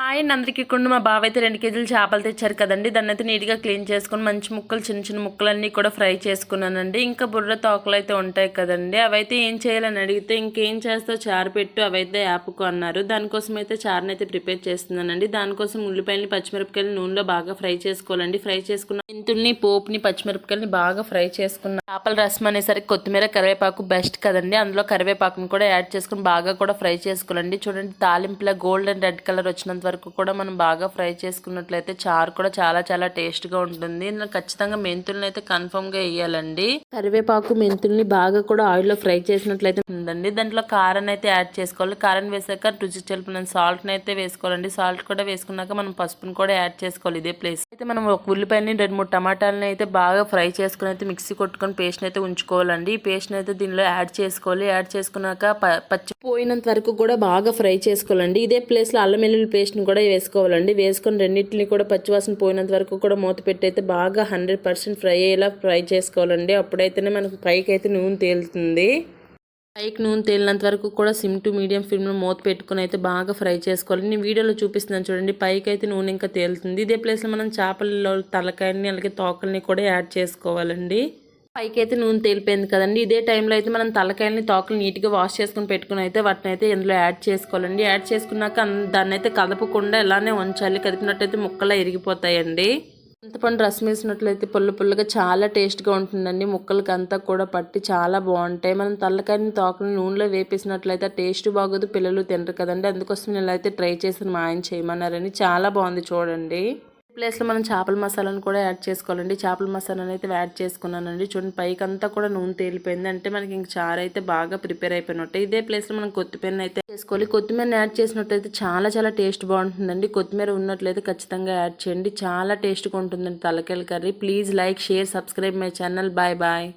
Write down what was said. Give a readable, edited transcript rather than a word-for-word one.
Hi అండి అందరికీ కూడా మా బావ అయితే 2 కేజీలు చేపలు తెచ్చారు కదండి. దాన్ని అయితే నీట్గా క్లీన్ చేసుకొని మంచి ముక్కలు చిన్న చిన్న ముక్కలన్నీ కూడా ఫ్రై చేసుకున్నానండి. ఇంకా బుర్ర తోకలు అయితే ఉంటాయి కదండి, అవైతే ఏం చేయాలని అడిగితే ఇంకేం చేస్తావు చారు పెట్టు అవైతే యాప్కు అన్నారు. దానికోసం అయితే చారుని అయితే ప్రిపేర్ చేస్తున్నానండి. దానికోసం ఉల్లిపాయలని పచ్చిమిరపకాయలు నూనెలో బాగా ఫ్రై చేసుకోవాలండి. ఫ్రై చేసుకున్న మెంతుల్ని పోపుని పచ్చిమిరపకాయలని బాగా ఫ్రై చేసుకున్న చేపల రసం అనేసరికి కొత్తిమీర కరివేపాకు బెస్ట్ కదండి. అందులో కరివేపాకుని కూడా యాడ్ చేసుకుని బాగా కూడా ఫ్రై చేసుకోవాలండి. చూడండి తాలింపుల గోల్డెన్ రెడ్ కలర్ వచ్చినంత వరకు కూడా మనం బాగా ఫ్రై చేసుకున్నట్లయితే చారు కూడా చాలా చాలా టేస్ట్గా ఉంటుంది. ఇందులో ఖచ్చితంగా మెంతుల్ని అయితే కన్ఫర్మ్గా వేయాలండి. కరివేపాకు మెంతుల్ని బాగా కూడా ఆయిల్లో ఫ్రై చేసినట్లయితే ఉందండి. దాంట్లో కారం అయితే యాడ్ చేసుకోవాలి. కారం వేసాక రుచి తెలుపున సాల్ట్ని అయితే వేసుకోవాలండి. సాల్ట్ కూడా వేసుకున్నాక మనం పసుపుని కూడా యాడ్ చేసుకోవాలి. ఇదే ప్లేస్ అయితే మనం ఒక ఉల్లిపాయని 2-3 టమాటాలని అయితే బాగా ఫ్రై చేసుకుని అయితే మిక్సీ కొట్టుకొని పేస్ట్ అయితే ఉంచుకోవాలండి. ఈ పేస్ట్ అయితే దీనిలో యాడ్ చేసుకోవాలి. యాడ్ చేసుకున్నాక పచ్చి పోయినంత వరకు కూడా బాగా ఫ్రై చేసుకోవాలండి. ఇదే ప్లేస్లో అల్లం వెల్లుల్లి పేస్ట్ని కూడా వేసుకోవాలండి. వేసుకొని రెండింటిని కూడా పచ్చివాసన పోయినంత వరకు కూడా మూత పెట్టి అయితే బాగా 100% ఫ్రై అయ్యేలా ఫ్రై చేసుకోవాలండి. అప్పుడైతేనే మనకు పైకి అయితే నూనె తేలుతుంది. పైకి నూనె తేలినంత వరకు కూడా సిమ్ టు మీడియం ఫ్లేమ్లో మూత పెట్టుకుని అయితే బాగా ఫ్రై చేసుకోవాలి. నేను వీడియోలో చూపిస్తున్నాను చూడండి, పైకి అయితే నూనె ఇంకా తేలుతుంది. ఇదే ప్లేస్లో మనం చేపలలో తలకాయని అలాగే తోకల్ని కూడా యాడ్ చేసుకోవాలండి. పైకి అయితే నూనె తేలిపోయింది కదండి. ఇదే టైంలో అయితే మనం తలకాయలని తోకలు నీట్గా వాష్ చేసుకుని పెట్టుకుని అయితే వాటిని అయితే ఇందులో యాడ్ చేసుకోవాలండి. యాడ్ చేసుకున్నాక దాన్ని అయితే కదపకుండా ఇలానే ఉంచాలి. కదిపినట్టయితే ముక్కలా ఇరిగిపోతాయండి. చింతపండు రసం వేసినట్లయితే పుల్లగా చాలా టేస్ట్గా ఉంటుందండి. ముక్కలకి అంతా కూడా పట్టి చాలా బాగుంటాయి. మనం తలకాయని తోకని నూనెలో వేపేసినట్లయితే టేస్ట్ బాగోదు, పిల్లలు తినరు కదండి. అందుకోసం నేను ఇలా అయితే ట్రై చేసి మా ఆయన చేయమన్నారని. చాలా బాగుంది చూడండి. ప్లేస్లో మనం చేపల మసాలాను కూడా యాడ్ చేసుకోవాలండి. చేపల మసాలాను అయితే యాడ్ చేసుకున్నానండి. చూడండి పైకి అంతా కూడా నూనె తేలిపోయింది అంటే మనకి ఇంక చారు అయితే బాగా ప్రిపేర్ అయిపోయినట్టే. ఇదే ప్లేస్లో మనం కొత్తిమీర అయితే చేసుకోవాలి. కొత్తిమీరని యాడ్ చేసినట్టయితే చాలా చాలా టేస్ట్ బాగుంటుందండి. కొత్తిమీర ఉన్నట్లయితే ఖచ్చితంగా యాడ్ చేయండి. చాలా టేస్ట్గా ఉంటుందండి తలకాయల curry. Please like, share, subscribe my channel. Bye bye.